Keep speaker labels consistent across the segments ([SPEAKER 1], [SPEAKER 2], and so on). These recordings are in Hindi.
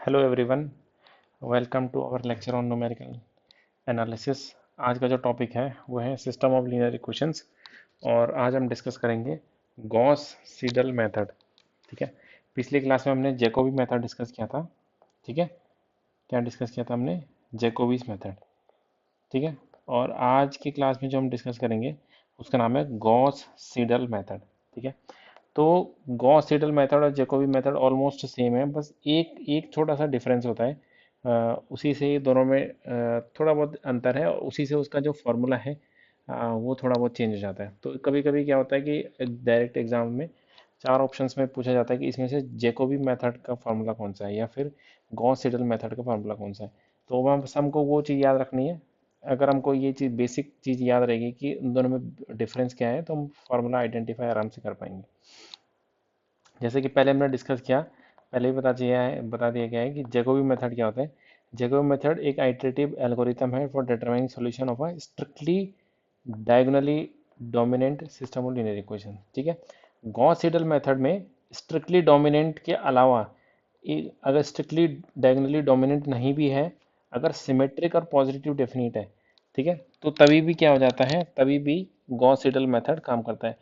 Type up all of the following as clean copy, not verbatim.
[SPEAKER 1] Hello everyone, welcome to our lecture on numerical analysis. आज का जो टॉपिक है वो है सिस्टम ऑफ लीनियर इक्वेशंस और आज हम डिस्कस करेंगे गॉस सीडल मेथड। ठीक है। पिछली क्लास में हमने जैकोबी मेथड डिस्कस किया था। ठीक है। क्या डिस्कस किया था हमने? जैकोबीज मेथड। ठीक है। और आज की क्लास में जो हम डिस्कस करेंगे उसका नाम है गॉस सीडल मेथड। ठीक है। तो गॉस सीडल मेथड और जैकोबी मेथड ऑलमोस्ट सेम है, बस एक एक छोटा सा डिफरेंस होता है। उसी से ये दोनों में थोड़ा बहुत अंतर है और उसी से उसका जो फॉर्मूला है वो थोड़ा बहुत चेंज हो जाता है। तो कभी कभी क्या होता है कि डायरेक्ट एग्जाम में चार ऑप्शंस में पूछा जाता है कि इसमें से जैकोबी मेथड का फार्मूला कौन सा है या फिर गॉस सीडल मेथड का फार्मूला कौन सा है। तो बस हमको वो चीज़ याद रखनी है। अगर हमको ये चीज़ बेसिक चीज़ याद रहेगी कि उन दोनों में डिफरेंस क्या है तो हम फार्मूला आइडेंटिफाई आराम से कर पाएंगे। जैसे कि पहले हमने डिस्कस किया, पहले ही बता दिया गया है कि जैकोबी मेथड क्या होता है। जैकोबी मेथड एक आइटरेटिव एल्गोरिथम है for determining solution of a strictly diagonally dominant system of linear equation. ठीक है। गॉस सीडल मेथड में स्ट्रिक्टली डोमिनेंट के अलावा अगर स्ट्रिक्टली डायगोनली डोमिनेंट नहीं भी है, अगर सिमेट्रिक और पॉजिटिव डेफिनिट है, ठीक है, तो तभी भी क्या हो जाता है, तभी भी गॉस सीडल मेथड काम करता है।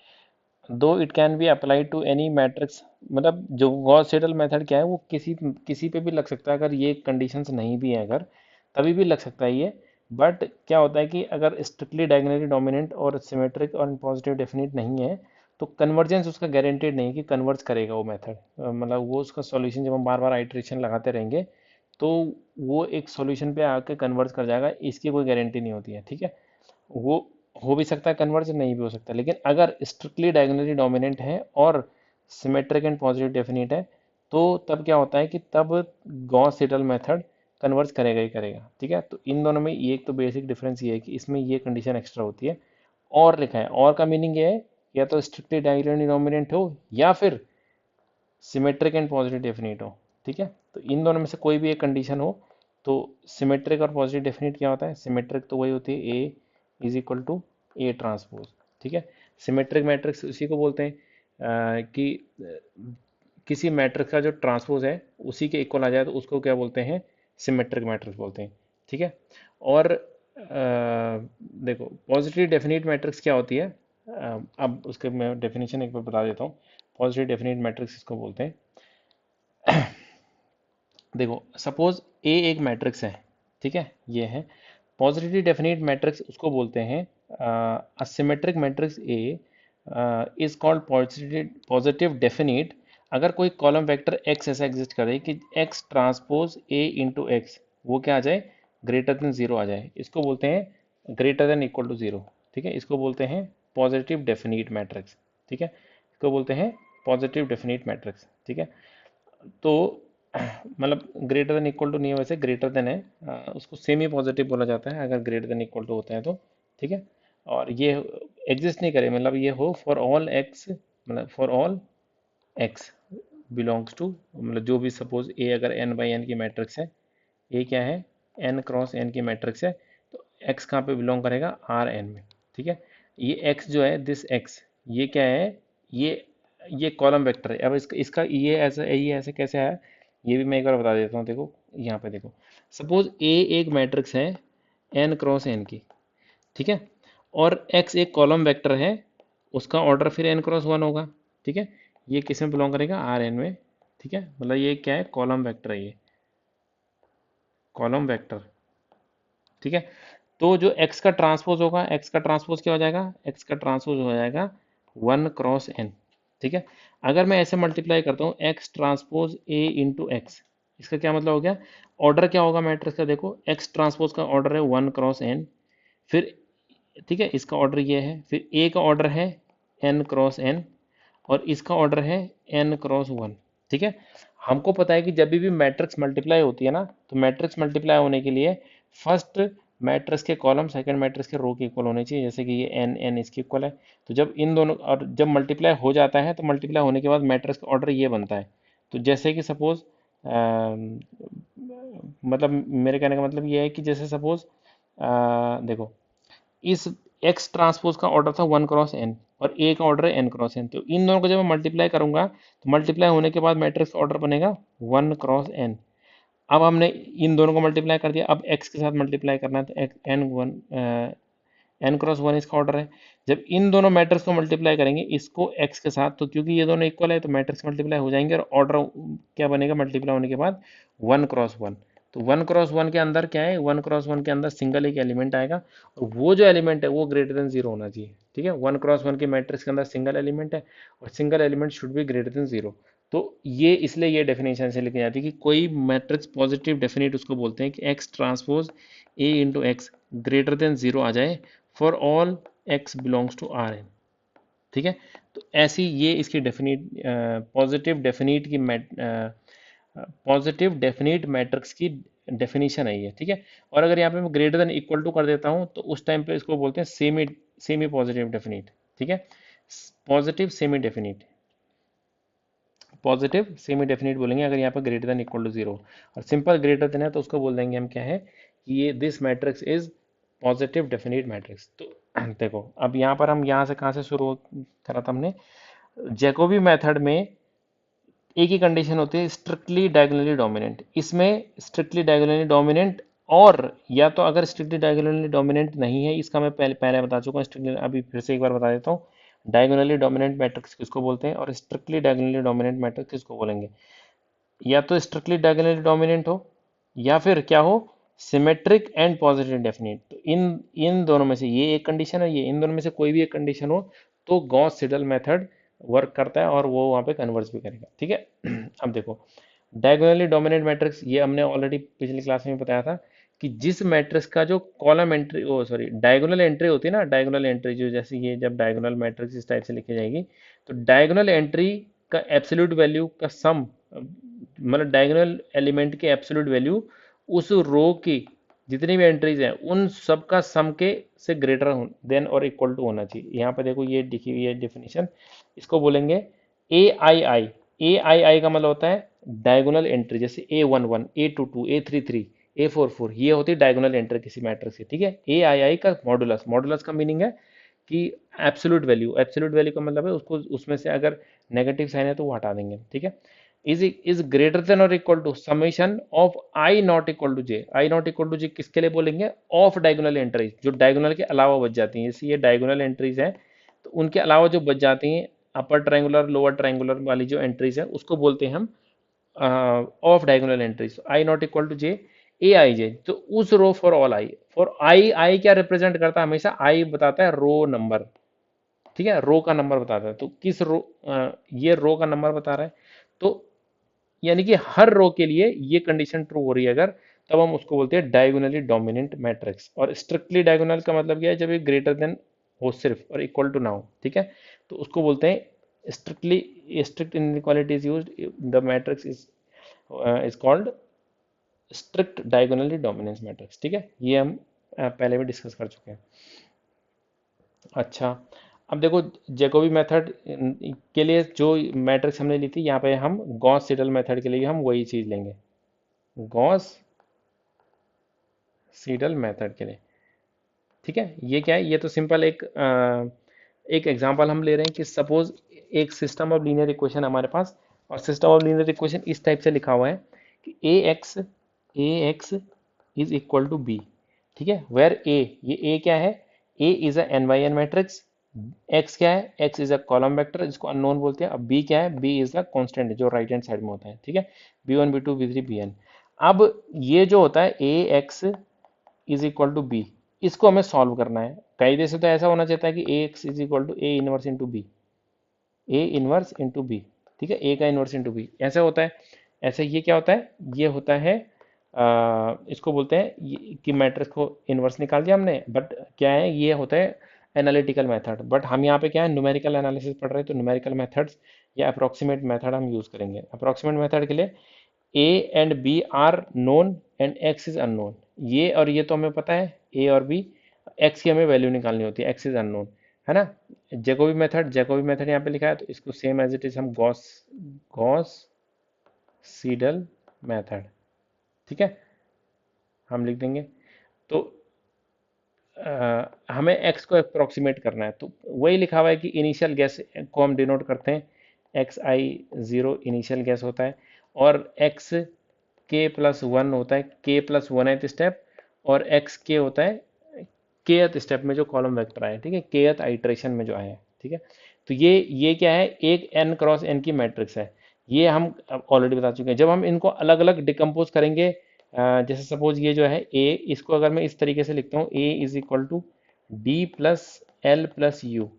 [SPEAKER 1] Though it can be apply to any matrix. मतलब जो गॉस सेडल मेथड क्या है वो किसी किसी पे भी लग सकता है, अगर ये कंडीशंस नहीं भी है अगर, तभी भी लग सकता है ये। बट क्या होता है कि अगर स्ट्रिक्टली डायगोनली डोमिनेंट और सिमेट्रिक और पॉजिटिव डेफिनिट नहीं है तो कन्वर्जेंस उसका गारंटेड नहीं है कि कन्वर्ज करेगा वो मेथड। मतलब वो उसका सॉल्यूशन जब हम बार बार आइट्रेशन लगाते रहेंगे तो वो एक सॉल्यूशन पे आके कन्वर्ज कर जाएगा, इसकी कोई गारंटी नहीं होती है। ठीक है। वो हो भी सकता है कन्वर्ज, नहीं भी हो सकता, लेकिन अगर स्ट्रिक्टली डायगोनली डोमिनेंट है और सिमेट्रिक एंड पॉजिटिव डेफिनिट है तो तब क्या होता है कि तब गॉस सीडल मेथड कन्वर्ज करेगा ही करेगा। ठीक है। तो इन दोनों में ये एक तो बेसिक डिफरेंस ये है कि इसमें ये कंडीशन एक्स्ट्रा होती है। और लिखा है, और का मीनिंग ये है या तो स्ट्रिक्टली डायगोनली डोमिनेंट हो या फिर सिमेट्रिक एंड पॉजिटिव डेफिनिट हो। ठीक है। तो इन दोनों में से कोई भी एक कंडीशन हो तो सिमेट्रिक और पॉजिटिव डेफिनिट क्या होता है, सिमेट्रिक तो वही होती है A is equal to A transpose. ठीक है। सिमेट्रिक मैट्रिक्स उसी को बोलते हैं कि किसी मैट्रिक्स का जो ट्रांसपोज है उसी के इक्वल आ जाए तो उसको क्या बोलते हैं, सिमेट्रिक मैट्रिक्स बोलते हैं। ठीक है। और देखो पॉजिटिव डेफिनिट मैट्रिक्स क्या होती है, अब उसके मैं डेफिनेशन एक बार बता देता हूँ। पॉजिटिव डेफिनिट मैट्रिक्स इसको बोलते हैं। देखो सपोज ए एक मैट्रिक्स है। ठीक है। ये है पॉजिटिवली डेफिनेट मैट्रिक्स, उसको बोलते हैं asymmetric matrix A is called positive positive definite अगर कोई कॉलम वेक्टर एक्स ऐसा एग्जिस्ट करे कि x transpose A into x वो क्या आ जाए, ग्रेटर देन जीरो आ जाए, इसको बोलते हैं greater than equal to zero. ठीक है। इसको बोलते हैं पॉजिटिव डेफिनेट मैट्रिक्स। ठीक है। इसको बोलते हैं पॉजिटिव डेफिनेट मैट्रिक्स। ठीक है। तो मतलब ग्रेटर देन इक्वल टू नहीं है, वैसे ग्रेटर देन है, उसको सेमी पॉजिटिव बोला जाता है अगर ग्रेटर देन इक्वल टू होता है तो। ठीक है। और ये एग्जिस्ट नहीं करे, मतलब ये हो फॉर ऑल एक्स, मतलब for all x belongs to, मतलब जो भी सपोज ए अगर एन बाई एन की मैट्रिक्स है, ए क्या है, एन क्रॉस एन की मैट्रिक्स है, तो एक्स कहाँ पे बिलोंग करेगा, आर एन में। ठीक है। ये एक्स जो है, दिस एक्स, ये क्या है, ये ये कॉलम वेक्टर है। अब इसका ये ऐसे कैसे आया, ये भी मैं एक बार बता देता हूँ। देखो यहाँ पे देखो, सपोज ए एक मैट्रिक्स है एन क्रॉस एन की। ठीक है। और एक्स एक कॉलम वेक्टर है, उसका ऑर्डर फिर एन क्रॉस वन होगा। ठीक है। ये किस में बिलोंग करेगा, आर एन में। ठीक है। मतलब ये क्या है, कॉलम वेक्टर है, ये कॉलम वेक्टर। ठीक है। तो जो x का ट्रांसपोज होगा, x का ट्रांसपोज क्या हो जाएगा, x का ट्रांसपोज हो जाएगा वन क्रॉस n। ठीक है। अगर मैं ऐसे मल्टीप्लाई करता हूँ x transpose a into x, इसका क्या मतलब हो गया, ऑर्डर क्या होगा मैट्रिक्स का, देखो x ट्रांसपोज का ऑर्डर है वन क्रॉस n, फिर ठीक है इसका ऑर्डर ये है, फिर a का ऑर्डर है n क्रॉस n और इसका ऑर्डर है n क्रॉस वन। ठीक है। हमको पता है कि जब भी मैट्रिक्स मल्टीप्लाई होती है ना, तो मैट्रिक्स मल्टीप्लाई होने के लिए फर्स्ट मैट्रिक्स के कॉलम सेकंड मैट्रिक्स के रो के इक्वल होने चाहिए, जैसे कि ये एन एन इसके इक्वल है। तो जब इन दोनों और जब मल्टीप्लाई हो जाता है तो मल्टीप्लाई होने के बाद मैट्रिक्स का ऑर्डर ये बनता है। तो जैसे कि सपोज मतलब मेरे कहने का मतलब ये है कि जैसे सपोज देखो इस एक्स ट्रांसपोज का ऑर्डर था वन क्रॉस एन और ए का ऑर्डर है एन क्रॉस एन, तो इन दोनों को जब मैं मल्टीप्लाई करूंगा तो मल्टीप्लाई होने के बाद मैट्रिक्स ऑर्डर बनेगा वन क्रॉस एन। अब हमने इन दोनों को मल्टीप्लाई कर दिया, अब x के साथ मल्टीप्लाई करना है, तो n क्रॉस वन इसका ऑर्डर है। जब इन दोनों मैट्रिक्स को मल्टीप्लाई करेंगे इसको x के साथ, तो क्योंकि ये दोनों इक्वल है तो मैट्रिक्स मल्टीप्लाई हो जाएंगे, और ऑर्डर क्या बनेगा मल्टीप्लाई होने के बाद, वन क्रॉस वन। तो वन क्रॉस वन के अंदर क्या है, वन क्रॉस वन के अंदर सिंगल एक एलिमेंट आएगा, और वो जो एलिमेंट है वो ग्रेटर देन जीरो होना चाहिए। ठीक है, वन क्रॉस वन के मैट्रिक्स के अंदर सिंगल एलिमेंट है, और single element should be greater than zero. तो ये इसलिए ये डेफिनेशन से लिखी जाती है कि कोई मैट्रिक्स पॉजिटिव डेफिनेट उसको बोलते हैं कि x transpose A into x greater than zero आ जाए for all x belongs to R N. ठीक है, तो ऐसी ये इसकी डेफिनेट पॉजिटिव डेफिनेट मैट्रिक्स की डेफिनेशन है ये। ठीक है, और अगर यहाँ पे मैं ग्रेटर देन इक्वल टू कर देता हूँ तो उस टाइम पे इसको बोलते हैं सेमी सेमी पॉजिटिव डेफिनेट। ठीक है, positive semi definite, positive semi definite बोलेंगे अगर यहाँ पर greater than equal to zero, और सिंपल ग्रेटर देन है तो उसको बोल देंगे हम क्या है कि ये this matrix is positive definite matrix. तो देखो अब यहाँ पर हम यहाँ से कहाँ से शुरू करा था हमने, जैकोबी मेथड में एक ही कंडीशन होती है स्ट्रिक्टली डायगोनली डोमिनेंट। इसमें स्ट्रिक्टली डायगोनली डोमिनेंट, और या तो अगर स्ट्रिक्टली डायगोनली डोमिनेंट नहीं है, इसका मैं पहले पहले बता चुका हूँ, स्ट्रिक्टली अभी फिर से एक बार बता देता हूँ। डायगोनली डोमिनेंट मैट्रिक्स किसको बोलते हैं और स्ट्रिक्टली डायगोनली डोमिनेंट मैट्रिक्स किसको बोलेंगे? या तो स्ट्रिक्टली डायगोनली डोमिनेंट हो, या फिर क्या हो, सिमेट्रिक एंड पॉजिटिव डेफिनेट। तो इन इन दोनों में से ये एक कंडीशन है, ये इन दोनों में से कोई भी एक कंडीशन हो तो गॉस सीडल मेथड वर्क करता है और वो वहाँ पे कन्वर्स भी करेगा। ठीक है, अब देखो डायगोनली डोमिनेंट मैट्रिक्स, ये हमने ऑलरेडी पिछली क्लास में बताया था कि जिस मैट्रिक्स का जो कॉलम एंट्री, ओ सॉरी डायगोनल एंट्री होती है ना, डायगोनल एंट्री जो, जैसे ये जब डायगोनल मैट्रिक्स इस टाइप से लिखी जाएगी तो डायगोनल एंट्री का एब्सोल्यूट वैल्यू का सम, मतलब डायगोनल एलिमेंट के एब्सोल्यूट वैल्यू उस रो की जितनी भी एंट्रीज हैं उन सब का सम के से ग्रेटर देन और इक्वल टू होना चाहिए। यहाँ पे देखो ये लिखी हुई है डेफिनेशन, इसको बोलेंगे ए आई आई। ए आई आई का मतलब होता है डायगोनल एंट्री, जैसे a one one, a two two, a three three, a four four, ये होती है डायगोनल एंट्री किसी मैट्रिक्स की। ठीक है, ए आई आई का मॉडुलस, मॉडुलस का मीनिंग है कि एब्सोल्यूट वैल्यू, एब्सोल्यूट वैल्यू का मतलब है उसको उसमें से अगर नेगेटिव साइन है तो वो हटा देंगे। ठीक है, इज ग्रेटर देन और equal to summation of i not equal to j. I not equal to j किसके लिए बोलेंगे? ऑफ डायगोनल एंट्रीज, जो डायगोनल के अलावा बच जाती हैं। जैसे ये डायगोनल एंट्रीज हैं तो उनके अलावा जो बच जाती हैं अपर ट्रायंगुलर लोअर ट्रायंगुलर वाली जो एंट्रीज है उसको बोलते हैं हम off diagonal entries. I not equal to J, A I j, तो उस row for all i, for i, i क्या रिप्रेजेंट करता है? हमेशा आई बताता है रो नंबर। ठीक है, रो का नंबर बताता है, तो किस रो, ये रो का नंबर बता रहा है, तो यानी कि हर रो के लिए ये कंडीशन ट्रू हो रही है अगर, तब हम उसको बोलते हैं डायगोनली डोमिनेंट मैट्रिक्स। और स्ट्रिक्टली डायगोनल का मतलब क्या है? जब ये ग्रेटर देन हो सिर्फ और इक्वल टू ना हो। ठीक है, तो उसको बोलते हैं strictly, strict inequality is used, the matrix is called strict diagonally dominance matrix. ठीक है, ये हम पहले भी डिस्कस कर चुके हैं। अच्छा, अब देखो जैकोबी मेथड के लिए जो मैट्रिक्स हमने ली थी, यहाँ पे हम गॉस सीडल मेथड के लिए हम वही चीज़ लेंगे, गॉस सीडल मेथड के लिए। ठीक है, ये क्या है? ये तो सिंपल एक एग्जांपल हम ले रहे हैं कि सपोज एक सिस्टम ऑफ लीनियर इक्वेशन हमारे पास, और सिस्टम ऑफ लीनियर इक्वेशन इस टाइप से लिखा हुआ है कि A x is equal to b. ठीक है, वेर ए, ये ए क्या है? A is a n by n matrix, x क्या है? X is a column vector जिसको अननोन बोलते हैं। अब बी क्या है? बी इज अ कांस्टेंट जो राइट हैंड साइड में होता है। ठीक है, b one b two B three b n. अब ये जो होता है A x is equal to b, इसको हमें सॉल्व करना है। कायदे से तो ऐसा होना चाहता है कि A x is equal to A inverse into b, A inverse into b. ठीक है, ए का इनवर्स इंटू बी ऐसा होता है। ऐसे ये क्या होता है? ये होता है इसको बोलते हैं कि मैट्रिक्स को इनवर्स निकाल दिया हमने, बट क्या है, ये होता है एनालिटिकल मेथड। बट हम यहाँ पे क्या है, न्यूमेरिकल एनालिसिस पढ़ रहे हैं, तो न्यूमेरिकल मेथड्स या अप्रोक्सीमेट मेथड हम यूज़ करेंगे। अप्रोक्सीमेट मेथड के लिए A and B are known and X is unknown, ये और ये तो हमें पता है, ए और बी, एक्स की हमें वैल्यू निकालनी होती है, एक्स इज अननोन, है ना। जैकोबी मेथड यहाँ पे लिखा है तो इसको सेम एज इट इज हम गॉस गॉस सीडल मेथड, ठीक है, हम लिख देंगे। तो हमें x को अप्रोक्सीमेट करना है, तो वही लिखा हुआ है कि इनिशियल गैस को हम डिनोट करते हैं, एक्स आई जीरो इनिशियल गैस होता है, और x के प्लस वन होता है, के प्लस वन स्टेप, और एक्स के होता है केथ स्टेप में जो कॉलम वेक्टर आया, ठीक है, केथ आइट्रेशन में जो आया, ठीक है। तो ये क्या है, एक n क्रॉस n की मैट्रिक्स है। ये हम ऑलरेडी बता चुके हैं। जब हम इनको अलग अलग डिकम्पोज करेंगे, जैसे सपोज ये जो है ए, इसको अगर मैं इस तरीके से लिखता हूँ, A is equal to D plus L plus U.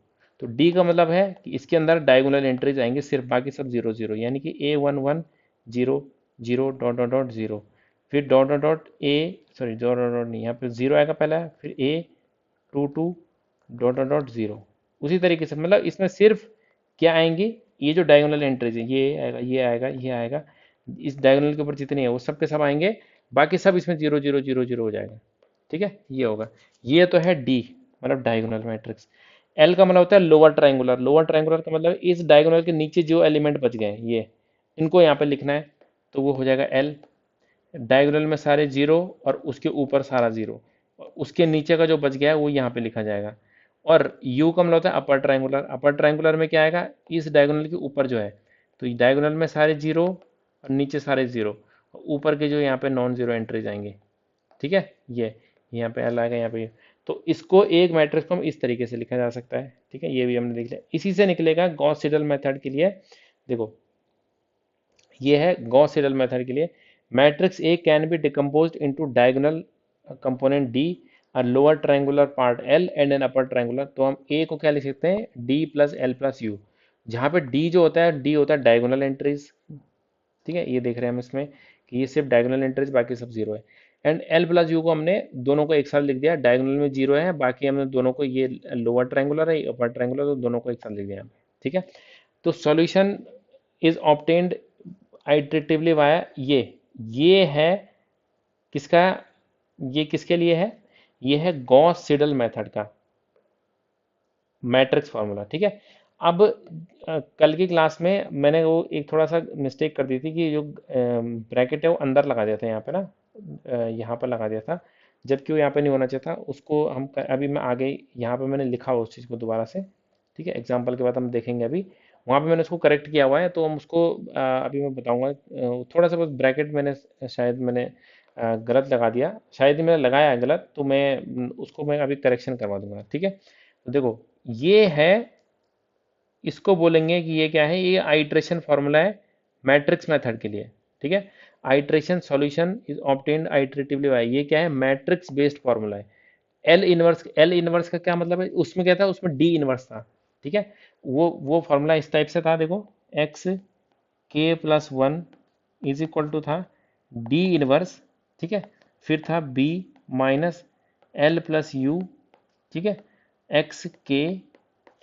[SPEAKER 1] तो डी का मतलब है कि इसके अंदर डायगोनल एंट्रीज आएंगे सिर्फ, बाकी सब जीरो जीरो, यानी कि a one one zero zero dot dot dot zero, फिर dot dot dot a, sorry dot dot dot नहीं, यहाँ पे जीरो आएगा पहला, फिर a two two dot dot dot zero. उसी तरीके से मतलब इसमें सिर्फ क्या आएंगे, ये जो डायगोनल एंट्रीज है, ये आएगा, ये आएगा, ये आएगा, इस डायगोनल के ऊपर जितने हैं वो सब के सब आएंगे, बाकी सब इसमें जीरो जीरो जीरो जीरो हो जाएगा, ठीक है, ये होगा। ये तो है डी, मतलब डायगोनल मैट्रिक्स। एल का मतलब होता है लोअर ट्रायंगुलर। लोअर ट्रायंगुलर का मतलब इस डायगोनल के नीचे जो एलिमेंट बच गए ये, इनको यहाँ पे लिखना है, तो वो हो जाएगा एल। डायगोनल में सारे जीरो और उसके ऊपर सारा जीरो, उसके नीचे का जो बच गया है वो यहाँ पे लिखा जाएगा। और यू का मतलब होता है अपर ट्रायंगुलर। अपर ट्रायंगुलर में क्या आएगा, इस डायगोनल के ऊपर जो है, तो डायगोनल में सारे जीरो और नीचे सारे जीरो, ऊपर के जो यहाँ पे नॉन जीरो एंट्री जाएंगे, ठीक है। ये यहाँ पे एल आएगा, यहाँ पे तो इसको एक मैट्रिक्स को हम इस तरीके से लिखा जा सकता है, ठीक है। ये भी हमने देख लिया। इसी से निकलेगा गॉस सीडल मेथड के लिए, देखो ये है गॉस सीडल मेथड के लिए, matrix A can be decomposed into diagonal component D, a lower triangular part L and an upper triangular. तो हम ए को क्या लिख सकते हैं, D plus L plus you, जहाँ पे डी जो होता है, डी होता है डायगोनल एंट्रीज, ठीक है, ये देख रहे हैं हम इसमें कि ये सिर्फ डायगोनल एंट्रीज, बाकी सब जीरो है। एंड एल प्लस यू को हमने दोनों को एक साथ लिख दिया, डायगोनल में जीरो है, बाकी हमने दोनों को, ये लोअर ट्रायंगुलर है, अपर ट्रायंगुलर, तो दोनों को एक साथ लिख दिया, ठीक है। तो solution is obtained iteratively via ये है किसका, ये किसके लिए है, ये है गॉस सीडल मेथड का मैट्रिक्स फार्मूला, ठीक है। अब कल की क्लास में मैंने वो एक थोड़ा सा मिस्टेक कर दी थी कि जो ब्रैकेट है वो अंदर लगा दिया था, यहाँ पे ना, यहाँ पर लगा दिया था, जबकि वो यहाँ पे नहीं होना चाहिए था। उसको हम अभी मैं आगे यहाँ पे मैंने लिखा उस चीज़ को दोबारा से, ठीक है, एग्जाम्पल के बाद हम देखेंगे। अभी वहाँ पे मैंने उसको करेक्ट किया हुआ है, तो हम उसको अभी मैं बताऊँगा। थोड़ा सा बस ब्रैकेट मैंने शायद मैंने गलत लगा दिया, शायद ही मैंने लगाया है गलत, तो मैं उसको मैं अभी करेक्शन करवा दूंगा, ठीक है। तो देखो ये है, इसको बोलेंगे कि ये क्या है, ये आइट्रेशन फार्मूला है मैट्रिक्स मेथड के लिए, ठीक है। Iteration solution is obtained iteratively by, ये क्या है, मैट्रिक्स बेस्ड फार्मूला है। एल इनवर्स का क्या मतलब है, उसमें क्या था, उसमें डी इनवर्स था, ठीक है। वो फार्मूला इस टाइप से था, देखो एक्स के plus one is equal to था डी इनवर्स, ठीक है, फिर था B minus L plus U, ठीक है, एक्स के,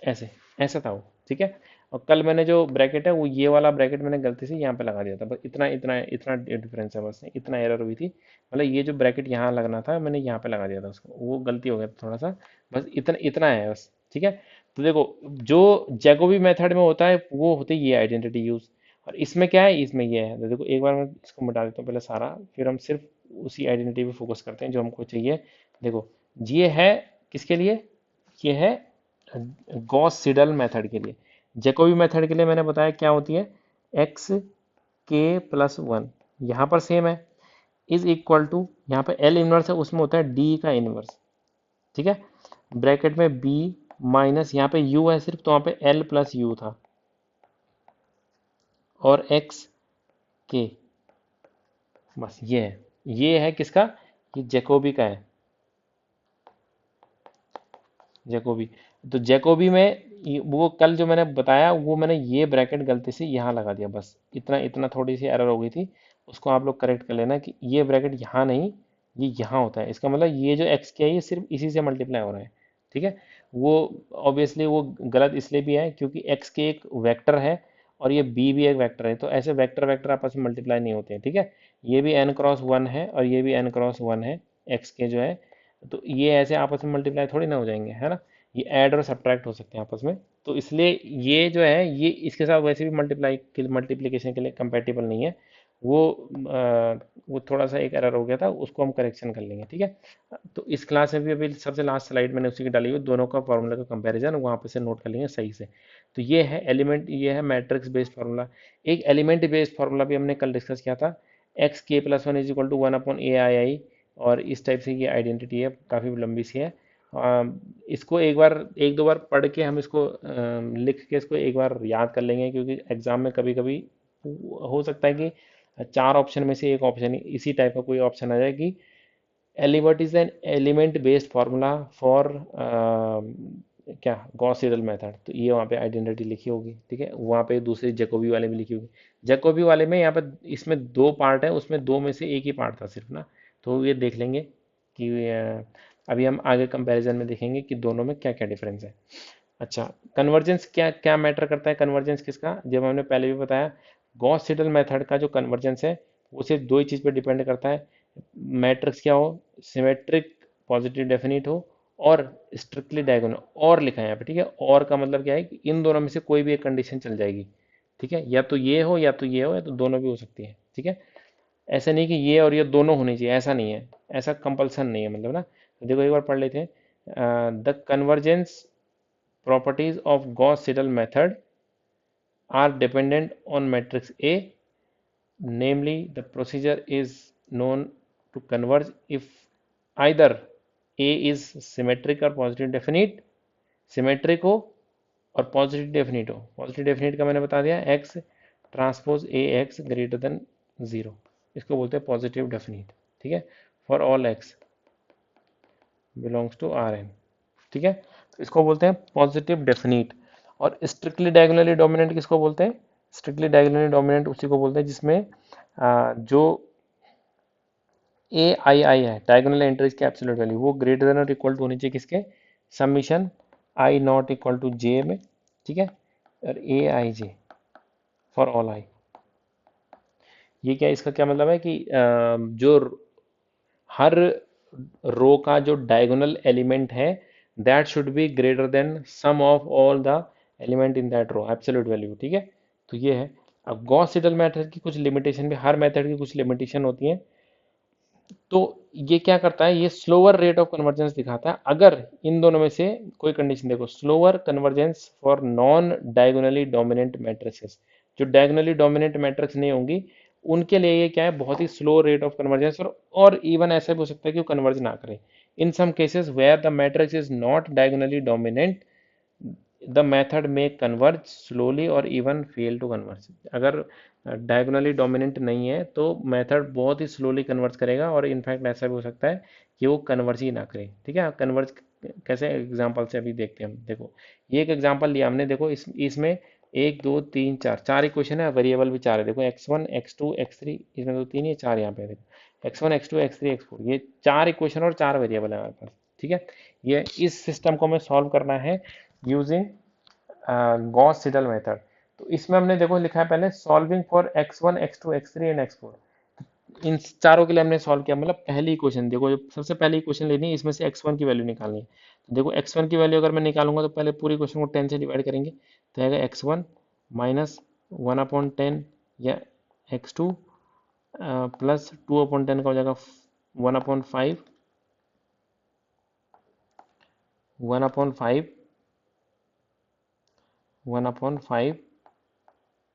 [SPEAKER 1] ऐसे ऐसा था वो, ठीक है। और कल मैंने जो ब्रैकेट है वो ये वाला ब्रैकेट मैंने गलती से यहाँ पे लगा दिया था, बस इतना इतना इतना डिफरेंस है, बस इतना एरर हुई थी, मतलब ये जो ब्रैकेट यहाँ लगना था मैंने यहाँ पे लगा दिया था उसको, वो गलती हो गया था थोड़ा सा, बस इतना इतना है बस, ठीक है। तो देखो जो जैकोबी मेथड में होता है वो होती है ये आइडेंटिटी यूज, और इसमें क्या है, इसमें ये है। तो देखो एक बार मैं इसको मिटा देता हूँ पहले सारा, फिर हम सिर्फ उसी आइडेंटिटी पे फोकस करते हैं जो हमको चाहिए। देखो ये है किसके लिए, ये है गॉस सीडल मेथड के लिए। जैकोबी मेथड के लिए मैंने बताया क्या होती है, एक्स के प्लस वन, यहाँ पर सेम है, इज इक्वल टू, यहाँ पे एल इनवर्स है, उसमें होता है डी का इनवर्स, ठीक है, ब्रैकेट में बी माइनस, यहाँ पे यू है सिर्फ, तो वहाँ पे एल प्लस यू था, और एक्स के, बस ये है किसका, ये जैकोबी का है, जैकोबी। तो जैकोबी में वो कल जो मैंने बताया वो मैंने ये ब्रैकेट गलती से यहाँ लगा दिया, बस इतना इतना थोड़ी सी एरर हो गई थी, उसको आप लोग करेक्ट कर लेना कि ये ब्रैकेट यहाँ नहीं, ये यहाँ होता है। इसका मतलब ये जो एक्स के है ये सिर्फ इसी से मल्टीप्लाई हो रहा है, ठीक है। वो ऑब्वियसली वो गलत इसलिए भी है क्योंकि एक्स के एक वेक्टर है और ये बी भी एक वेक्टर है, तो ऐसे वेक्टर वेक्टर आपस में मल्टीप्लाई नहीं होते हैं, ठीक है। ये भी एन क्रॉस वन है और ये भी एन क्रॉस वन है, एक्स के जो है, तो ये ऐसे आपस में मल्टीप्लाई थोड़ी ना हो जाएंगे, है ना, ये ऐड और सब्ट्रैक्ट हो सकते हैं आपस में। तो इसलिए ये जो है ये इसके साथ वैसे भी मल्टीप्लिकेशन के लिए कंपेटिबल नहीं है, वो वो थोड़ा सा एक एरर हो गया था, उसको हम करेक्शन कर लेंगे, ठीक है। तो इस क्लास में भी अभी सबसे लास्ट स्लाइड मैंने उसी की डाली हुई, दोनों का फॉर्मूला का कंपैरिजन वहाँ पे से नोट कर लेंगे सही से। तो ये है एलिमेंट, ये है मैट्रिक्स बेस्ड फार्मूला। एक एलिमेंट बेस्ड फार्मूला भी हमने कल डिस्कस किया था, एक्स के plus one is equal to one upon a i i, और इस टाइप से ये आइडेंटिटी है, काफ़ी लंबी सी है। इसको एक बार एक दो बार पढ़ के हम इसको लिख के इसको एक बार याद कर लेंगे, क्योंकि एग्जाम में कभी कभी हो सकता है कि चार ऑप्शन में से एक ऑप्शन इसी टाइप का कोई ऑप्शन आ जाए कि एलिबर्ट is an element based formula for क्या गॉस सीडल मेथड, तो ये वहाँ पे आइडेंटिटी लिखी होगी, ठीक है। वहाँ पे दूसरी जैकोबी वाले में लिखी होगी। जैकोबी वाले में यहाँ पर इसमें दो पार्ट है, उसमें दो में से एक ही पार्ट था सिर्फ ना, तो ये देख लेंगे कि अभी हम आगे कंपैरिजन में देखेंगे कि दोनों में क्या क्या डिफरेंस है। अच्छा, कन्वर्जेंस क्या क्या मैटर करता है, कन्वर्जेंस किसका, जब हमने पहले भी बताया, गॉस सीडल मेथड का जो कन्वर्जेंस है वो सिर्फ दो ही चीज़ पे डिपेंड करता है, मैट्रिक्स क्या हो, सिमेट्रिक पॉजिटिव डेफिनिट हो, और स्ट्रिक्टली डायगोनल, और लिखा है यहाँ पे, ठीक है। और का मतलब क्या है कि इन दोनों में से कोई भी एक कंडीशन चल जाएगी, ठीक है, या तो ये हो या तो ये हो या तो दोनों भी हो सकती है, ठीक है। ऐसा नहीं कि ये और ये दोनों होनी चाहिए, ऐसा नहीं है, ऐसा कंपल्सन नहीं है, मतलब ना। तो देखो एक बार पढ़ लेते हैं, the convergence properties of Gauss-Seidel method are dependent on matrix A, namely the procedure is known to converge if either A is symmetric or positive definite, symmetric हो और पॉजिटिव डेफिनिट हो। पॉजिटिव डेफिनिट का मैंने बता दिया, X transpose A X greater than zero, इसको बोलते हैं पॉजिटिव डेफिनिट, ठीक है, for all x belongs to R N, ठीक है। तो इसको बोलते हैं पॉजिटिव डेफिनिट। और स्ट्रिक्टली डायगोनली डोमिनेंट किसको बोलते हैं, स्ट्रिक्टली डायगोनली डोमिनेंट उसी को बोलते हैं जिसमें जो ए आई आई है, डायगोनल एंट्रीज की एब्सोल्यूट वैल्यू, वो ग्रेटर देन और इक्वल टू होनी चाहिए किसके, summation i not equal to j में, ठीक है, और ए आई जे फॉर ऑल आई। ये क्या, इसका क्या मतलब है कि जो हर रो का जो डायगोनल एलिमेंट है that should be greater than sum of all the element in that row, absolute value, ठीक है। तो ये है। अब गॉस सीडल मेथड की कुछ लिमिटेशन भी, हर मेथड की कुछ लिमिटेशन होती है। तो ये क्या करता है, ये स्लोअर रेट ऑफ कन्वर्जेंस दिखाता है अगर इन दोनों में से कोई कंडीशन, देखो slower convergence for non diagonally dominant matrices, जो डायगोनली डोमिनेंट मैट्रिक्स नहीं होंगी उनके लिए ये क्या है, बहुत ही स्लो रेट ऑफ कन्वर्जेंस, और इवन ऐसा भी हो सकता है कि वो कन्वर्ज ना करे। In some cases where the matrix is not diagonally dominant the method may converge slowly और इवन फेल टू कन्वर्ज। अगर डायगोनली डोमिनेंट नहीं है तो मेथड बहुत ही स्लोली कन्वर्ज करेगा, और इनफैक्ट ऐसा भी हो सकता है कि वो कन्वर्ज ही ना करे, ठीक है। कन्वर्ज कैसे, एग्जांपल से अभी देखते हैं हम। देखो ये एक एग्जांपल लिया हमने, देखो इसमें एक दो तीन चार, चार इक्वेशन है, वेरिएबल भी चार है, देखो x1 x2 x3, इसमें तो तीन ही चार यहाँ पे है, देखो x1 x2 x3 x4, ये चार इक्वेशन और चार वेरिएबल है हमारे पास, ठीक है। ये इस सिस्टम को हमें सॉल्व करना है यूजिंग गॉस सीडल मेथड। तो इसमें हमने देखो लिखा है पहले, solving for x1 x2 x3 and x4, इन चारों के लिए हमने सॉल्व किया, मतलब पहली इक्वेशन देखो, जो सबसे पहली इक्वेशन लेनी है, इसमें से x1 की वैल्यू निकालनी है। तो देखो x1 की वैल्यू अगर मैं निकालूंगा तो पहले पूरी इक्वेशन को 10 से डिवाइड करेंगे, तो आएगा x1 माइनस 1/10, या x2 प्लस 2/10 का हो जाएगा 1/5, 1/5, 1/5,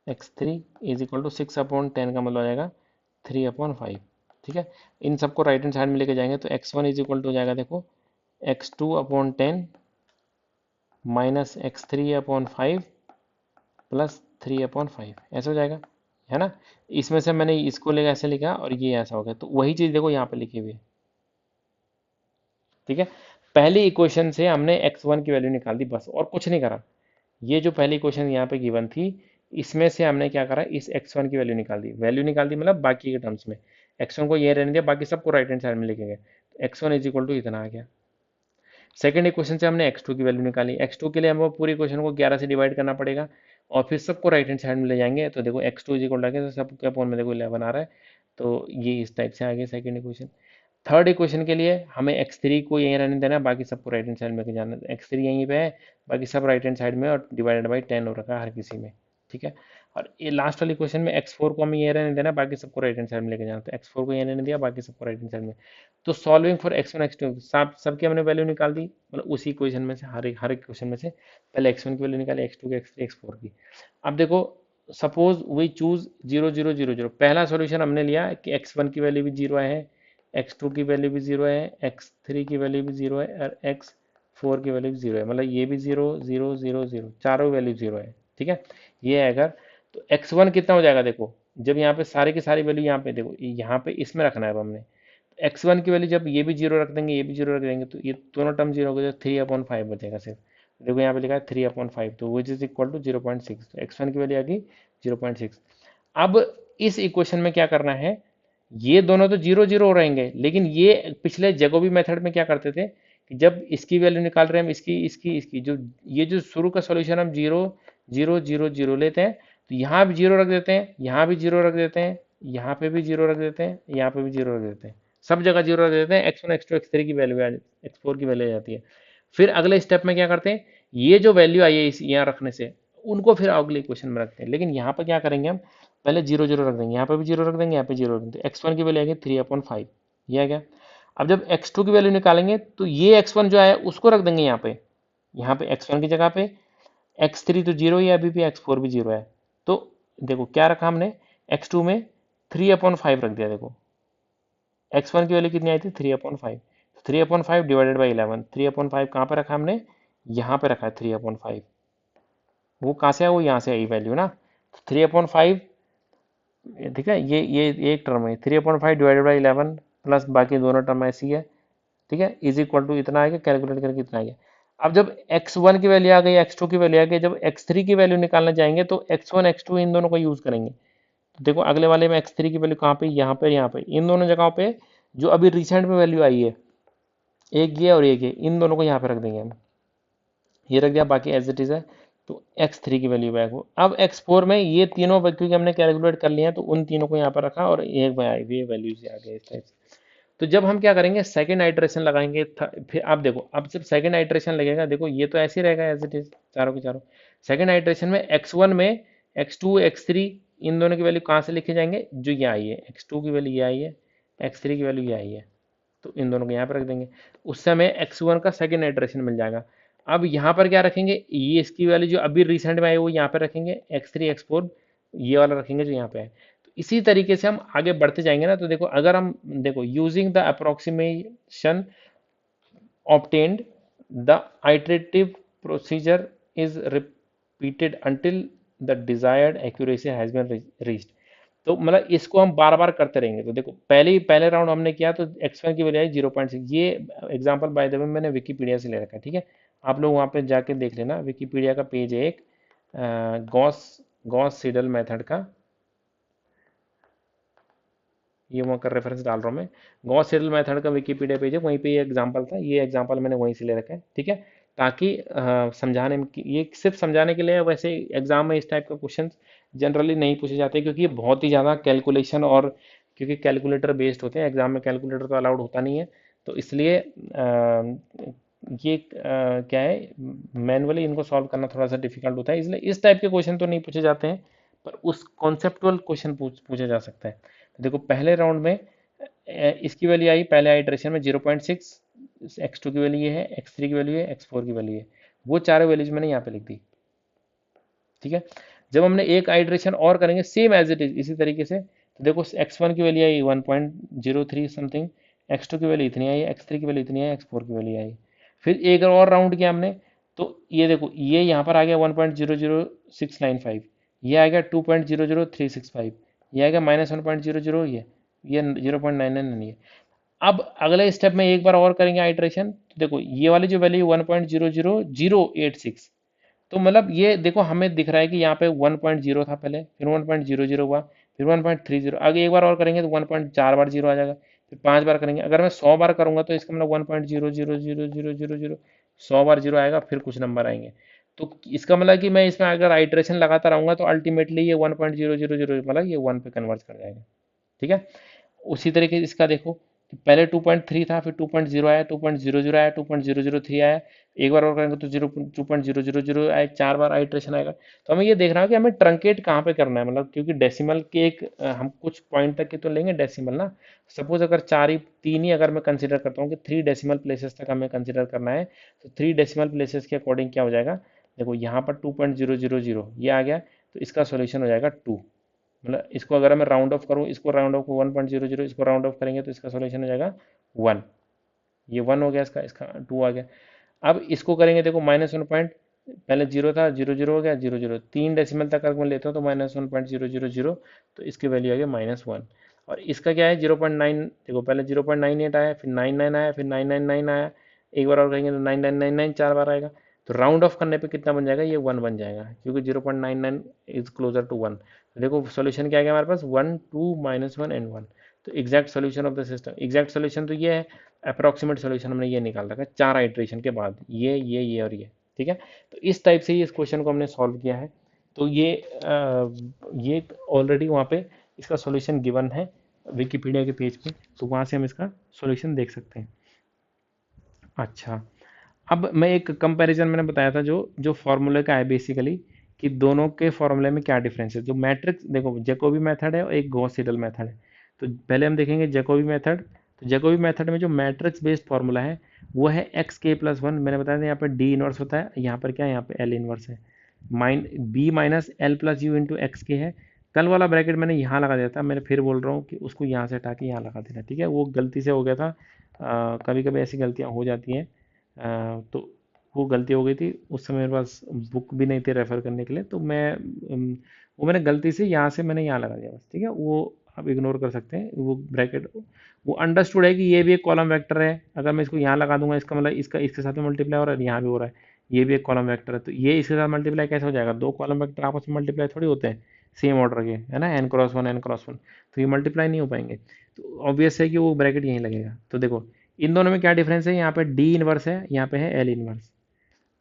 [SPEAKER 1] x3 इज इक्वल टू 6/10 का मतलब हो जाएगा 3/5, ठीक है। इन सबको राइट हैंड साइड में लेके जाएंगे तो x1 इज इक्वल टू हो जाएगा, देखो x2/10 माइनस x3/5 प्लस 3/5, ऐसा हो जाएगा, है ना। इसमें से मैंने इसको लेकर ऐसे लिखा और ये ऐसा हो गया, तो वही चीज़ देखो यहाँ पे लिखी हुई है, ठीक है। पहली इक्वेशन से हमने x1 की वैल्यू निकाल दी बस, और कुछ नहीं करा। ये जो पहली क्वेश्चन यहाँ पे गिवन थी, इसमें से हमने क्या करा, इस x1 की वैल्यू निकाल दी मतलब बाकी के टर्म्स में, x1 को ये रहने दिया, बाकी सबको राइट हैंड साइड में लेके गए, तो x1 इज इक्वल टू इतना आ गया। सेकंड इक्वेशन से हमने x2 की वैल्यू निकाली, x2 के लिए हमको पूरी इक्वेशन को 11 से डिवाइड करना पड़ेगा, और फिर सबको राइट हैंड साइड में ले जाएंगे, तो देखो x2 इज इक्वल टू, तो सबके अपॉन में देखो 11 आ रहा है, तो ये इस टाइप से आ गया सेकंड इक्वेशन। थर्ड इक्वेशन के लिए हमें x3 को यहीं रहने देना है, बाकी सबको राइट हैंड साइड में लेके जाना है, x3 यहीं पे है, बाकी सब राइट हैंड साइड में, और डिवाइडेड बाई 10 हो रखा है हर किसी में, ठीक है। और ये लास्ट वाली क्वेश्चन में x4 को हमें ये रहने देना है, बाकी सबको राइट हैंड साइड में लेके जाना, तो x4 को ये रहने दिया, बाकी सबको राइट हैंड साइड में। तो सॉल्विंग फॉर x1 x2 सब सबकी हमने वैल्यू निकाल दी, मतलब उसी क्वेश्चन में से हर एक क्वेश्चन में से पहले x1 की वैल्यू निकाली, x2 की, x3 x4 की। अब देखो सपोज वी चूज 0 0 0 0, पहला सॉल्यूशन हमने लिया कि x1 की वैल्यू भी 0 है, x2 की वैल्यू भी 0 है, x3 की वैल्यू भी 0 है और x4 की वैल्यू भी 0 है, मतलब ये भी 0 0 0 0, चारों वैल्यू 0 है। ठीक है, ये है अगर, तो x1 कितना हो जाएगा, देखो जब यहाँ पे सारी की सारी वैल्यू यहाँ पे देखो, यहाँ पे इसमें रखना है अब हमने, x1 की वैल्यू जब ये भी 0 रख देंगे, ये भी 0 रख देंगे, तो ये दोनों टर्म 0 हो गए, तो 3/5 बचेगा सिर्फ। देखो यहाँ पे लिखा है 3/5, तो विच इज इक्वल टू 0.6, तो x1 की वैल्यू आ गई 0.6। अब इस इक्वेशन में क्या करना है, ये दोनों तो 0 0 रहेंगे, लेकिन ये पिछले जैकोबी मेथड में क्या करते थे कि जब इसकी वैल्यू निकाल रहे हैं हम, इसकी जो ये जो शुरू का सॉल्यूशन हम 0 0 0 0 लेते हैं, तो यहाँ भी 0 रख देते हैं, यहाँ भी 0 रख देते हैं, यहाँ पे भी 0 रख देते हैं, यहाँ पे भी 0 रख देते हैं, सब जगह 0 रख देते हैं, x1 x2 x3 की वैल्यू x4 की वैल्यू आ जाती है। फिर अगले स्टेप में क्या करते हैं, ये जो वैल्यू आई है इस यहाँ रखने से, उनको फिर अगले इक्वेशन में रखते हैं, लेकिन यहाँ पर क्या करेंगे हम, पहले 0 0 रख देंगे, यहाँ पे भी 0 रख देंगे, यहाँ पे 0 रख देंगे, x1 की वैल्यू आएगी 3/5, ये आ गया। अब जब x2 की वैल्यू निकालेंगे तो ये x1 जो आया उसको रख देंगे यहाँ पे x1 की जगह पे, x3 तो 0 ही है अभी भी, x4 भी 0 है, तो देखो क्या रखा हमने, x2 में 3/5 रख दिया, देखो x1 की वैल्यू कितनी आई थी 3/5, 3/5 डिवाइडेड बाई 11, 3/5 कहाँ पे रखा हमने, यहाँ पे रखा है 3/5, वो कहाँ से है, वो यहाँ से आई वैल्यू ना, 3/5, ठीक है, ये एक टर्म है, 3/5 डिवाइडेड बाई 11 प्लस बाकी दोनों टर्म ऐसी है, ठीक है, इज इक्वल टू इतना आएगा, कैलकुलेट करके इतना आएगा। अब जब x1 की वैल्यू आ गई, x2 की वैल्यू आ गई, जब x3 की वैल्यू निकालना चाहेंगे तो x1 x2 इन दोनों को यूज करेंगे, तो देखो अगले वाले में x3 की वैल्यू कहाँ पे, यहाँ पे इन दोनों जगहों पे जो अभी रिसेंट में वैल्यू आई है, एक ये और एक ये, इन दोनों को यहाँ पे रख देंगे हम, ये रख दिया, बाकी एज इट इज है, तो x3 की वैल्यू बैक हो। अब x4 में ये तीनों क्योंकि हमने कैलकुलेट कर लिया है, तो उन तीनों को यहाँ पर रखा और एक में आई ये वैल्यूज आ गए इस टाइप से। तो जब हम क्या करेंगे, सेकंड आइट्रेशन लगाएंगे, फिर आप देखो, अब जब सेकंड आइट्रेशन लगेगा, देखो ये तो ऐसे ही रहेगा एज इट इज चारों के चारों। सेकंड आइट्रेशन में x1 में x2 x3 इन दोनों की वैल्यू कहाँ से लिखे जाएंगे, जो ये आई है, x2 की वैल्यू ये आई है, x3 की वैल्यू ये आई है, तो इन दोनों को यहाँ पर रख देंगे, उससे हमें x1 का सेकंड आइट्रेशन मिल जाएगा। अब यहाँ पर क्या रखेंगे, ये इसकी वैल्यू जो अभी रिसेंट में आई वो यहाँ पर रखेंगे, x3 x4 ये वाला रखेंगे जो यहाँ पे है। तो इसी तरीके से हम आगे बढ़ते जाएंगे ना, तो देखो अगर हम देखो using the approximation obtained, the iterative procedure is repeated until the desired accuracy has been reached। तो मतलब इसको हम बार बार करते रहेंगे। तो देखो पहले राउंड हमने किया तो x1 की वैल्यू आई 0.6, ये एग्जांपल बाय द वे मैंने विकीपीडिया से ले रखा है, ठीक है, आप लोग वहाँ पे जाके देख लेना, विकीपीडिया का पेज है एक, गॉस गॉस सीडल मेथड का, ये वहाँ का रेफरेंस डाल रहा हूँ मैं, गॉस सीडल मेथड का विकीपीडिया पेज है, वहीं पे ये एग्जांपल था, ये एग्जांपल मैंने वहीं से ले रखा है, ठीक है, ताकि समझाने में, ये सिर्फ समझाने के लिए, वैसे एग्जाम में इस टाइप का क्वेश्चन जनरली नहीं पूछे जाते, क्योंकि ये बहुत ही ज़्यादा कैलकुलेशन और क्योंकि कैलकुलेटर बेस्ड होते हैं, एग्जाम में कैलकुलेटर तो अलाउड होता नहीं है, तो इसलिए ये क्या है, मैनुअली इनको सॉल्व करना थोड़ा सा डिफिकल्ट होता है, इसलिए इस टाइप के क्वेश्चन तो नहीं पूछे जाते हैं, पर उस कॉन्सेप्टुअल क्वेश्चन पूछा जा सकता है। तो देखो पहले राउंड में इसकी वैल्यू आई पहले आइट्रेशन में 0.6, x2 की वैल्यू ये है, x3 की वैल्यू है, x4 की वैल्यू है, वो चारों वैल्यूज मैंने यहाँ पे लिख दी, ठीक है। जब हमने एक आइट्रेशन और करेंगे सेम एज इट इज इसी तरीके से, तो देखो x1 की वैल्यू आई 1.03 समथिंग, x2 की वैल्यू इतनी आई, x3 की वैल्यू इतनी आई, x4 की वैल्यू आई, फिर एक और राउंड किया हमने, तो ये देखो ये यहाँ पर आ गया 1.00695, ये आ गया 2.00365, ये आ गया -1.00, ये 0.99 है। अब अगले स्टेप में एक बार और करेंगे आइट्रेशन, तो देखो ये वाली जो वैल्यू 1.00086, तो मतलब ये देखो हमें दिख रहा है कि यहाँ पे 1.0 था पहले, फिर 1.00 हुआ, फिर 1.30, आगे एक बार और करेंगे तो 1.4 बार 0 आ जाएगा, फिर 5 बार करेंगे, अगर मैं 100 बार करूंगा तो इसका मतलब 1.0000000, 100 बार 0 आएगा, फिर कुछ नंबर आएंगे, तो इसका मतलब कि मैं इसमें अगर आइट्रेशन लगाता रहूंगा तो अल्टीमेटली ये 1.000 मतलब ये 1 पे कन्वर्ट कर जाएगा, ठीक है। उसी तरीके से इसका देखो कि पहले 2.3 था, फिर 2.0 आया, 2.00 आया, 2.003 आया, एक बार और करेंगे तो 2.000 आया, 4 बार आइट्रेशन आएगा। तो हमें ये देखना है कि हमें ट्रंकेट कहाँ पे करना है, मतलब क्योंकि डेसिमल के एक हम कुछ पॉइंट तक के तो लेंगे डेसिमल ना, सपोज अगर 3 ही अगर मैं कंसिडर करता हूँ कि 3 डेसिमल प्लेसेस तक हमें कंसिडर करना है, तो 3 डेसिमल प्लेसेस के अकॉर्डिंग क्या हो जाएगा, देखो यहाँ पर 2.000 ये आ गया, तो इसका सॉल्यूशन हो जाएगा 2। मतलब इसको अगर मैं राउंड ऑफ करूँ, इसको राउंड ऑफ 1.00, इसको राउंड ऑफ करेंगे तो इसका सॉल्यूशन हो जाएगा 1। ये 1 हो गया, इसका इसका 2 आ गया। अब इसको करेंगे, देखो -1 पॉइंट, पहले 0 था, 0 0 हो गया, 0 0, 3 डेसिमल तक अगर मैं लेता हूँ तो -1.000, तो इसकी वैल्यू आ गया -1। और इसका क्या है 0.9, देखो पहले 0.98 आया, फिर 99 आया, फिर 999 आया, एक बार और करेंगे तो 9999 4 बार आएगा। तो राउंड ऑफ करने पे कितना बन जाएगा, ये 1 बन जाएगा, क्योंकि 0.99 इज क्लोजर टू 1। तो देखो सोल्यूशन क्या आ गया हमारे पास, 1 2 -1 एंड 1। तो exact solution of the system, exact solution तो ये है, अप्रॉक्सीमेट सोल्यूशन हमने ये निकाल रखा है 4 आइट्रेशन के बाद, ये और ये। ठीक है, तो इस टाइप से ही इस क्वेश्चन को हमने सॉल्व किया है। तो ये ऑलरेडी वहाँ पे इसका सॉल्यूशन गिवन है विकिपीडिया के पेज पे, तो वहाँ से हम इसका सॉल्यूशन देख सकते हैं। अच्छा, अब मैं एक कंपैरिजन मैंने बताया था जो जो फॉर्मूले का है बेसिकली, कि दोनों के फॉर्मूले में क्या डिफरेंस है। जो मैट्रिक्स, देखो जैकोबी मेथड है और एक गॉस सीडल मेथड है। तो पहले हम देखेंगे जैकोबी मेथड। तो जैकोबी मेथड में जो मैट्रिक्स बेस्ड फॉर्मूला है वो है xk+1। मैंने बताया था यहाँ पर डी इनवर्स होता है, यहाँ पर क्या है, यहाँ पे एल इनवर्स है, B minus L plus U into X K है। कल वाला ब्रैकेट मैंने यहाँ लगा दिया था, मैंने फिर बोल रहा हूँ कि उसको यहाँ से हटा के यहाँ लगा देना। ठीक है, वो गलती से हो गया था, कभी कभी ऐसी गलतियाँ हो जाती हैं। तो वो गलती हो गई थी, उस समय मेरे पास बुक भी नहीं थे रेफ़र करने के लिए, तो वो मैंने गलती से मैंने यहाँ लगा दिया बस। ठीक है, वो आप इग्नोर कर सकते हैं वो ब्रैकेट। वो अंडरस्टूड है कि ये भी एक कॉलम वेक्टर है, अगर मैं इसको यहाँ लगा दूंगा इसका मतलब इसका इसके साथ में मल्टीप्लाई हो रहा है, यहाँ भी हो रहा है, ये भी एक कॉलम वेक्टर है, तो ये इसके साथ मल्टीप्लाई कैसे हो जाएगा, दो कॉलम वेक्टर आपस में मल्टीप्लाई थोड़ी होते हैं सेम ऑर्डर के, है ना, n×1 n×1, तो ये मल्टीप्लाई नहीं हो पाएंगे। तो ऑब्वियस है कि वो ब्रैकेट यहीं लगेगा। तो देखो इन दोनों में क्या डिफरेंस है, यहाँ पे डी इनवर्स है, यहाँ पे है एल इनवर्स,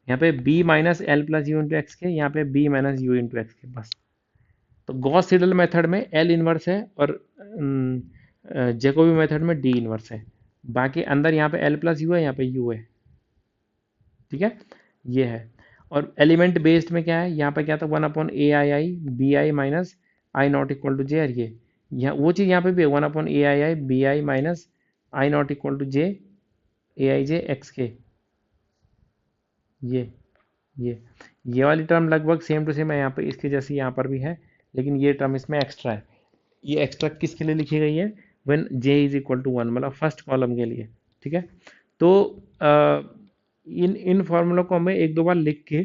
[SPEAKER 1] यहाँ पे b minus L plus U into X के, यहाँ पे b minus U into X के, बस। तो गॉस सीडल मेथड में एल इनवर्स है और जैकोबी मेथड में डी इनवर्स है। बाकी अंदर यहाँ पे एल प्लस यू है, यहाँ पे यू है। ठीक है, ये है। और एलिमेंट बेस्ड में क्या है, यहाँ पे क्या था, 1/ai B I minus I not equal to j, और ये यहाँ वो चीज़ यहाँ पे भी है, 1/ai B I minus I not equal to J A I J X K. ये ये ये वाली टर्म लगभग सेम टू सेम है यहाँ पे, इसके जैसी यहाँ पर भी है, लेकिन ये टर्म इसमें एक्स्ट्रा है। ये एक्स्ट्रा किसके लिए लिखी गई है, when j is equal to 1, मतलब फर्स्ट कॉलम के लिए। ठीक है, तो इन इन फॉर्मूलों को हमें एक दो बार लिख के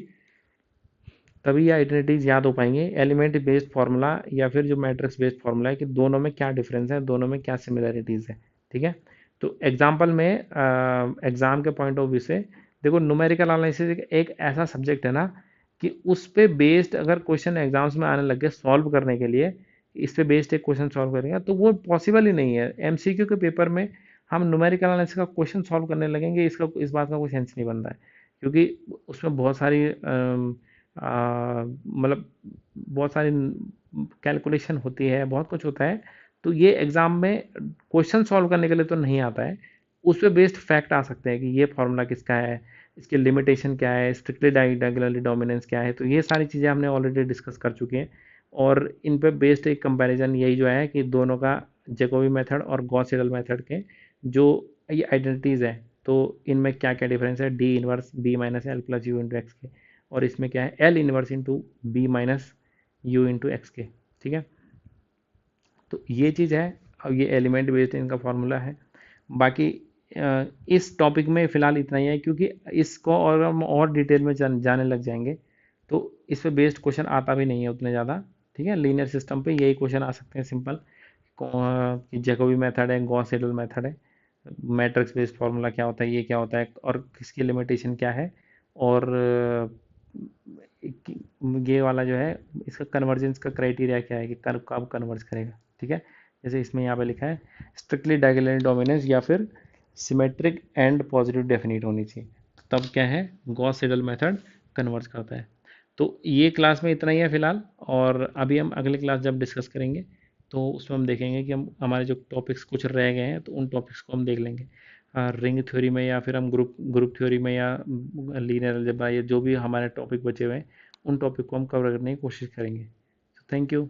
[SPEAKER 1] तभी ये आइडेंटिटीज याद हो पाएंगे, एलिमेंट बेस्ड फार्मूला या फिर जो मैट्रिक्स बेस्ड फार्मूला है, कि दोनों में क्या डिफरेंस है, दोनों में क्या सिमिलरिटीज है। ठीक है, तो एग्जाम्पल में एग्जाम के पॉइंट ऑफ व्यू से देखो, न्यूमेरिकल एनालिसिस एक ऐसा सब्जेक्ट है ना कि उस पे बेस्ड अगर क्वेश्चन एग्जाम्स में आने लगे सॉल्व करने के लिए, इस पे बेस्ड एक क्वेश्चन सॉल्व करेंगे तो वो पॉसिबल ही नहीं है। एमसीक्यू के पेपर में हम न्यूमेरिकल एनालिसिस का क्वेश्चन सॉल्व करने लगेंगे, इसका इस बात का कोई सेंस नहीं बन रहा है, क्योंकि उसमें बहुत सारी मतलब बहुत सारी कैलकुलेशन होती है, बहुत कुछ होता है। तो ये एग्जाम में क्वेश्चन सॉल्व करने के लिए तो नहीं आता है, उस पर बेस्ड फैक्ट आ सकते हैं कि ये फॉर्मूला किसका है, इसकी लिमिटेशन क्या है, स्ट्रिक्टली डायगोनली डोमिनेंस क्या है। तो ये सारी चीज़ें हमने ऑलरेडी डिस्कस कर चुके हैं, और इन पे बेस्ड एक कंपैरिजन यही जो है कि दोनों का जैकोबी मेथड और गॉस सीडल मेथड के जो ये आइडेंटिटीज़ है, तो इनमें क्या क्या डिफरेंस है, D inverse B minus L plus U into X K, और इसमें क्या है L inverse into B minus U into X K. ठीक है, तो ये चीज़ है, अब ये एलिमेंट बेस्ड इनका फॉर्मूला है। बाकी इस टॉपिक में फ़िलहाल इतना ही है, क्योंकि इसको और हम और डिटेल में जाने लग जाएंगे तो इस पे बेस्ड क्वेश्चन आता भी नहीं है उतने ज़्यादा। ठीक है, लीनियर सिस्टम पे यही क्वेश्चन आ सकते हैं सिंपल, कि जैकोबी मेथड है, गॉस सीडल मेथड है, मैट्रिक्स बेस्ड फार्मूला क्या होता है, ये क्या होता है, और किसकी लिमिटेशन क्या है, और ये वाला जो है इसका कन्वर्जेंस का क्राइटेरिया क्या है कि कब कन्वर्ज करेगा। ठीक है, जैसे इसमें यहाँ पे लिखा है स्ट्रिक्टली डायगोनल डोमिनेंस या फिर सिमेट्रिक एंड पॉजिटिव डेफिनेट होनी चाहिए, तब क्या है गॉस सीडल मेथड कन्वर्ज करता है। तो ये क्लास में इतना ही है फिलहाल, और अभी हम अगले क्लास जब डिस्कस करेंगे तो उसमें हम देखेंगे कि हम हमारे जो टॉपिक्स कुछ रह गए हैं तो उन टॉपिक्स को हम देख लेंगे, रिंग थ्योरी में या फिर हम ग्रुप थ्योरी में या लीनियर अलजेब्रा, या जो भी हमारे टॉपिक बचे हुए हैं उन टॉपिक को हम कवर करने की कोशिश करेंगे। Thank you.